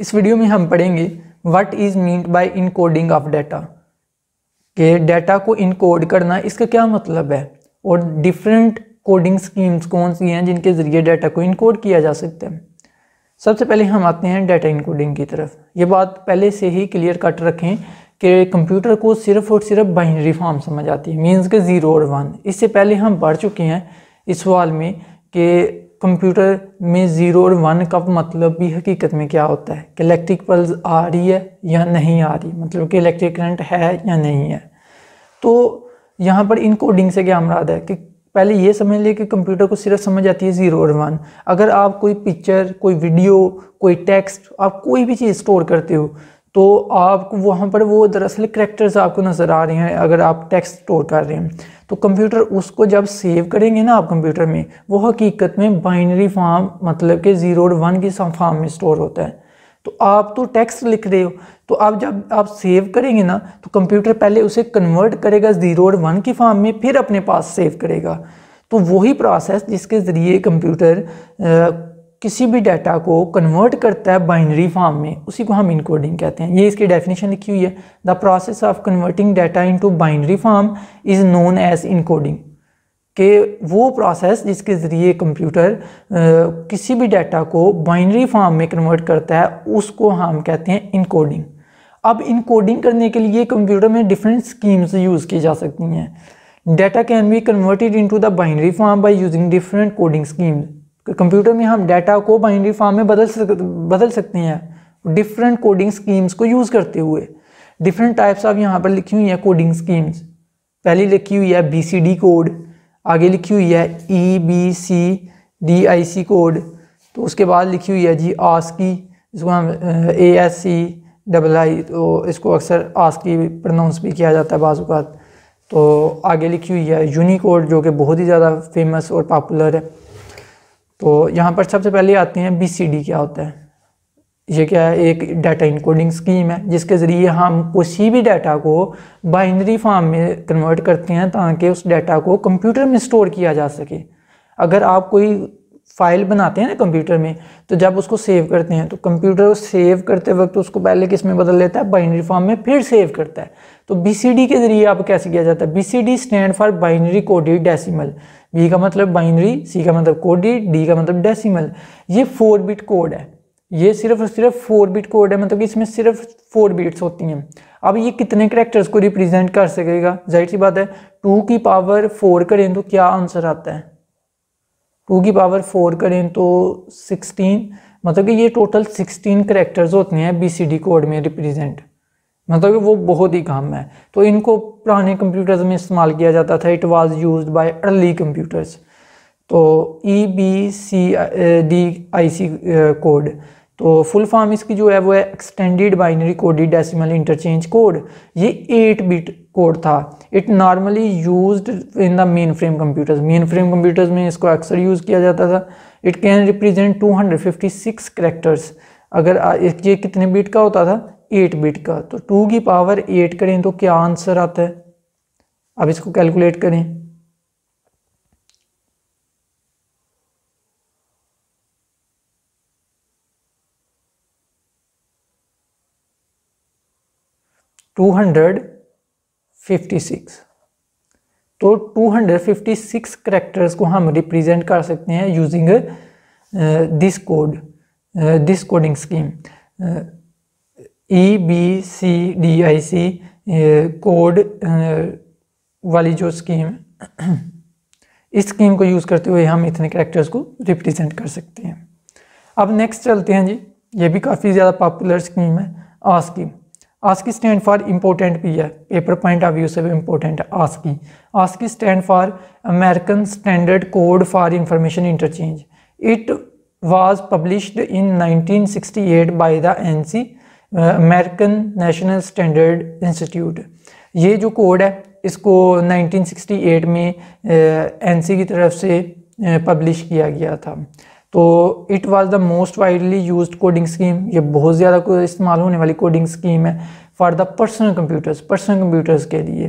इस वीडियो में हम पढ़ेंगे what is meant by encoding of data, कि डाटा को इनकोड करना इसका क्या मतलब है और डिफरेंट कोडिंग स्कीम्स कौन सी हैं जिनके ज़रिए डाटा को इनकोड किया जा सकता है। सबसे पहले हम आते हैं डाटा इनकोडिंग की तरफ। ये बात पहले से ही क्लियर कट रखें कि कंप्यूटर को सिर्फ और सिर्फ बाइनरी फॉर्म समझ आती है, मीन्स के 0 और 1। इससे पहले हम पढ़ चुके हैं इस सवाल में कि कंप्यूटर में 0 और 1 का मतलब भी हकीकत में क्या होता है, कि इलेक्ट्रिक पल्स आ रही है या नहीं आ रही, मतलब कि इलेक्ट्रिक करंट है या नहीं है। तो यहाँ पर इनकोडिंग से क्या मुराद है कि पहले ये समझ लें कि कंप्यूटर को सिर्फ समझ आती है 0 और 1। अगर आप कोई पिक्चर, कोई वीडियो, कोई टेक्स्ट, आप कोई भी चीज़ स्टोर करते हो तो आपको वहाँ पर वो दरअसल करैक्टर्स आपको नज़र आ रहे हैं। अगर आप टेक्स्ट स्टोर कर रहे हैं तो कंप्यूटर उसको जब सेव करेंगे ना आप कंप्यूटर में, वो हकीकत में बाइनरी फॉर्म मतलब कि 0 और 1 की फॉर्म में स्टोर होता है। तो आप तो टेक्स्ट लिख रहे हो, तो आप जब आप सेव करेंगे ना तो कंप्यूटर पहले उसे कन्वर्ट करेगा 0 और 1 की फॉर्म में, फिर अपने पास सेव करेगा। तो वही प्रोसेस जिसके ज़रिए कंप्यूटर किसी भी डाटा को कन्वर्ट करता है बाइनरी फॉर्म में, उसी को हम इनकोडिंग कहते हैं। ये इसकी डेफिनेशन लिखी हुई है, the process of converting data into binary form is known as encoding, कि वो प्रोसेस जिसके ज़रिए कंप्यूटर किसी भी डाटा को बाइनरी फॉर्म में कन्वर्ट करता है उसको हम कहते हैं इनकोडिंग। अब इनकोडिंग करने के लिए कंप्यूटर में डिफरेंट स्कीम्स यूज़ की जा सकती हैं। Data can be converted into the binary form by using different coding schemes. Computer में हम डाटा को बाइनरी फॉर्म में बदल सकते हैं डिफरेंट कोडिंग स्कीम्स को यूज़ करते हुए। डिफरेंट टाइप्स ऑफ यहाँ पर लिखी हुई हैं कोडिंग स्कीम्स। पहली लिखी हुई है BCD कोड, आगे लिखी हुई है EBCDIC कोड, तो उसके बाद लिखी हुई है जी ASCII, जिसको हम ASCII, तो इसको अक्सर ASCII प्रोनाउंस भी किया जाता है बाज़ औक़ात। तो आगे लिखी हुई है यूनिकोड, जो कि बहुत ही ज़्यादा फेमस और पॉपुलर है। तो यहाँ पर सबसे पहले आते हैं BCD क्या होता है। ये क्या है, एक डाटा इनकोडिंग स्कीम है जिसके ज़रिए हम किसी भी डाटा को बाइनरी फॉर्म में कन्वर्ट करते हैं ताकि उस डाटा को कंप्यूटर में स्टोर किया जा सके। अगर आप कोई फाइल बनाते हैं ना कंप्यूटर में, तो जब उसको सेव करते हैं तो कंप्यूटर सेव करते वक्त उसको पहले किस में बदल लेता है, बाइनरी फॉर्म में, फिर सेव करता है। तो BCD के ज़रिए आप कैसे किया जाता है, BCD stand for binary coded decimal. B का मतलब बाइनरी, C का मतलब कोडेड, D का मतलब डेसिमल। ये 4 बिट कोड है, ये सिर्फ और सिर्फ 4 बिट कोड है, मतलब कि इसमें सिर्फ 4 बिट्स होती हैं। अब ये कितने करैक्टर्स को रिप्रेजेंट कर सकेगा, जाहिर सी बात है 2 की पावर 4 करें तो क्या आंसर आता है, 2 की पावर 4 करें तो 16, मतलब कि ये टोटल 16 करैक्टर्स होते हैं BCD कोड में रिप्रेजेंट, मतलब कि वो बहुत ही कम है। तो इनको पुराने कंप्यूटर्स में इस्तेमाल किया जाता था, it was used by early computers. तो EBCDIC कोड, तो फुल फॉर्म इसकी जो है वो है extended binary coded decimal interchange code. ये 8 बिट कोड था। It normally used in the main frame computers, main frame computers में इसको अक्सर यूज़ किया जाता था। It can represent 256 characters. अगर ये कितने बिट का होता था, 8 बिट का, तो 2 की पावर 8 करें तो क्या आंसर आता है। अब इसको कैलकुलेट करें, तो 256 करैक्टर्स को हम रिप्रेजेंट कर सकते हैं using this code, this coding scheme. EBCDIC code वाली जो स्कीम है, इस स्कीम को यूज़ करते हुए हम इतने करैक्टर्स को रिप्रेजेंट कर सकते हैं। अब नेक्स्ट चलते हैं जी, ये भी काफ़ी ज़्यादा पॉपुलर स्कीम है, ASCII। ASCII stand for important भी है, पेपर पॉइंट ऑफ व्यू से भी इम्पोर्टेंट है ASCII। ASCII stand for American standard code for information interchange. It was published in 1968 by the NC, American national standard institute. ये जो code है इसको 1968 में NC की तरफ से पब्लिश किया गया था। तो it was the most widely used coding scheme, ये बहुत ज़्यादा इस्तेमाल होने वाली कोडिंग स्कीम है फॉर द पर्सनल कंप्यूटर्स के लिए।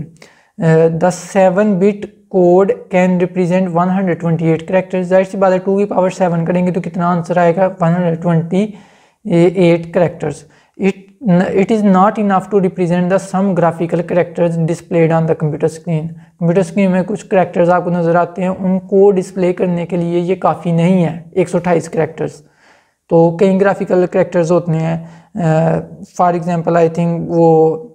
The 7 bit code can represent 128 characters. जाहिर सी बात है 2 की पावर 7 करेंगे तो कितना आंसर आएगा, 128 ये 8 characters. It is not enough to represent the some graphical characters displayed on the computer screen। Computer screen में कुछ करेक्टर्स आपको नज़र आते हैं, उनको डिस्प्ले करने के लिए ये काफ़ी नहीं है 128 करेक्टर्स। तो कई ग्राफिकल करेक्टर्स होते हैं, फॉर एग्जांपल आई थिंक वो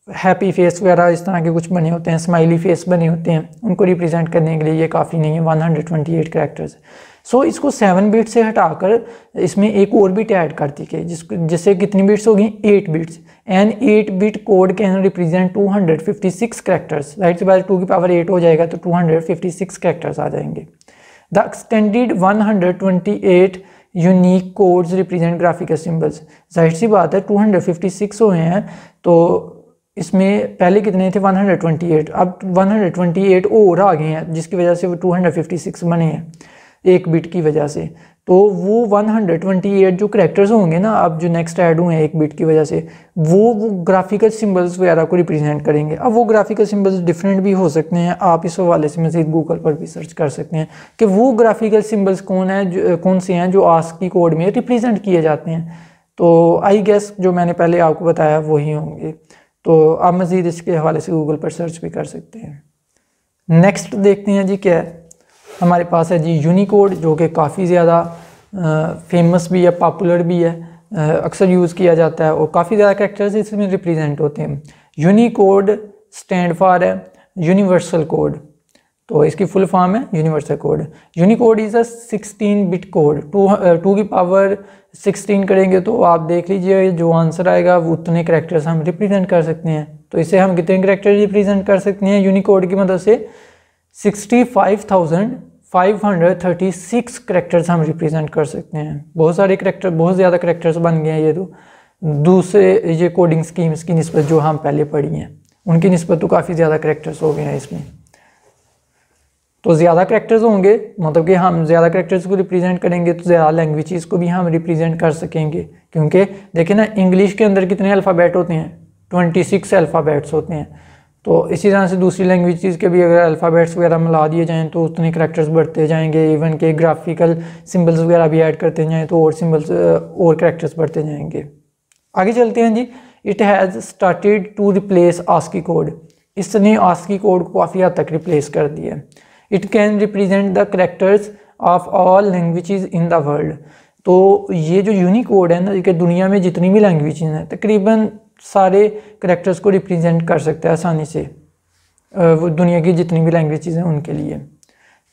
हैप्पी फेस वगैरह इस तरह के कुछ बने होते हैं, स्माइली फेस बने होते हैं, उनको रिप्रेजेंट करने के लिए ये काफ़ी नहीं है 128 करेक्टर्स। सो इसको 7 बिट से हटाकर इसमें एक और बिट ऐड कर दी गई, जिससे कितनी बिट्स होगी 8 bits. And 8 bit code can represent 256 characters. Right से बाद 2 की पावर 8 हो जाएगा तो 256 करेक्टर्स आ जाएंगे। The extended 128 unique codes represent graphical symbols. जाहिर सी बात है 256 हुए हैं, तो इसमें पहले कितने थे 128, अब 128 और आ गए हैं, जिसकी वजह से वो 256 बने हैं एक बिट की वजह से। तो वो 128 जो करेक्टर्स होंगे ना, अब जो नेक्स्ट ऐड हुए हैं एक बिट की वजह से, वो ग्राफिकल सिंबल्स वगैरह को रिप्रेजेंट करेंगे। अब वो ग्राफिकल सिंबल्स डिफरेंट भी हो सकते हैं, आप इस हवाले से मज़ीद गूगल पर भी सर्च कर सकते हैं कि वो ग्राफिकल सिंबल्स कौन से हैं जो आस्की कोड में रिप्रेजेंट किए जाते हैं। तो आई गेस जो मैंने पहले आपको बताया वही होंगे, तो आप मज़ीद इसके हवाले से गूगल पर सर्च भी कर सकते हैं। नेक्स्ट देखते हैं जी क्या है हमारे पास है जी यूनिकोड, जो कि काफ़ी ज़्यादा फेमस भी है, पॉपुलर भी है, अक्सर यूज़ किया जाता है और काफ़ी ज़्यादा कैरेक्टर्स इसमें रिप्रेजेंट होते हैं। यूनिकोड स्टैंड फॉर है यूनिवर्सल कोड, तो इसकी फुल फॉर्म है universal code. Unicode is a 16 bit code. 2 की पावर 16 करेंगे तो आप देख लीजिए जो आंसर आएगा वो उतने कैरेक्टर्स हम रिप्रेजेंट कर सकते हैं। तो इसे हम कितने कैरेक्टर रिप्रेजेंट कर सकते हैं यूनिकोड की मदद से? 65,536 करेक्टर्स हम रिप्रेजेंट कर सकते हैं। बहुत सारे करेक्टर, बहुत ज़्यादा करेक्टर्स बन गए हैं ये तो दूसरे ये कोडिंग स्कीम्स की निस्बत जो हम पहले पढ़ी हैं उनकी निस्बत तो काफ़ी ज़्यादा करेक्टर्स हो गए हैं इसमें। तो ज़्यादा करेक्टर्स होंगे मतलब कि हम ज़्यादा करेक्टर्स को रिप्रेजेंट करेंगे तो ज़्यादा लैंग्वेजेस को भी हम रिप्रेजेंट कर सकेंगे, क्योंकि देखिए ना इंग्लिश के अंदर कितने अल्फ़ाबेट होते हैं? 26 अल्फ़ाबेट्स होते हैं। तो इसी तरह से दूसरी लैंग्वेजेस के भी अगर अल्फ़ाबेट्स वगैरह मिला दिए जाएँ तो उतने करैक्टर्स बढ़ते जाएंगे। इवन के ग्राफिकल सिंबल्स वगैरह भी ऐड करते जाएँ तो और सिंबल्स और करैक्टर्स बढ़ते जाएंगे। आगे चलते हैं जी। It has started to replace ASCII code. इसने आस्की कोड को काफ़ी हद तक रिप्लेस कर दिया। It can represent the characters of all languages in the world. तो ये जो यूनिकोड है ना, कि दुनिया में जितनी भी लैंग्वेजेस हैं तकरीबन सारे करैक्टर्स को रिप्रेजेंट कर सकता है आसानी से, वो दुनिया की जितनी भी लैंग्वेजेस हैं उनके लिए।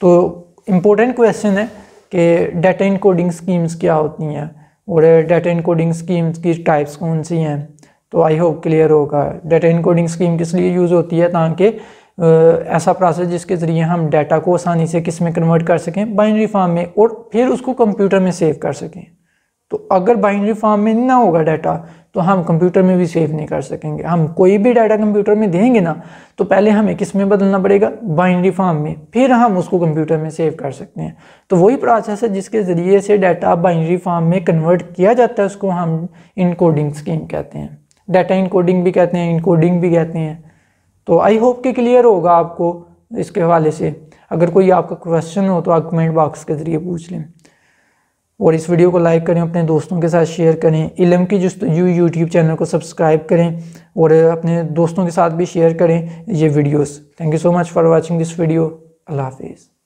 तो इम्पोर्टेंट क्वेश्चन है कि डाटा इनकोडिंग स्कीम्स क्या होती हैं और डाटा इनकोडिंग स्कीम्स की टाइप्स कौन सी हैं। तो आई होप क्लियर होगा। डाटा इनकोडिंग स्कीम किस लिए यूज़ होती है? ताकि ऐसा प्रोसेस जिसके ज़रिए हम डाटा को आसानी से किस में कन्वर्ट कर सकें, बाइनरी फॉर्म में, और फिर उसको कंप्यूटर में सेव कर सकें। तो अगर बाइनरी फॉर्म में ना होगा डाटा तो हम कंप्यूटर में भी सेव नहीं कर सकेंगे। हम कोई भी डाटा कंप्यूटर में देंगे ना तो पहले हमें किस में बदलना पड़ेगा? बाइनरी फॉर्म में, फिर हम उसको कंप्यूटर में सेव कर सकते हैं। तो वही प्रोसेस है जिसके ज़रिए से डाटा बाइनरी फॉर्म में कन्वर्ट किया जाता है, उसको हम इनकोडिंग स्कीम कहते हैं। डाटा इनकोडिंग भी कहते हैं, इनकोडिंग भी कहते हैं। तो आई होप कि क्लियर होगा आपको इसके हवाले से। अगर कोई आपका क्वेश्चन हो तो आप कमेंट बॉक्स के ज़रिए पूछ लें, और इस वीडियो को लाइक करें, अपने दोस्तों के साथ शेयर करें। इल्म की यूट्यूब चैनल को सब्सक्राइब करें और अपने दोस्तों के साथ भी शेयर करें ये videos. Thank you so much for watching this video. अल्लाह हाफिज़।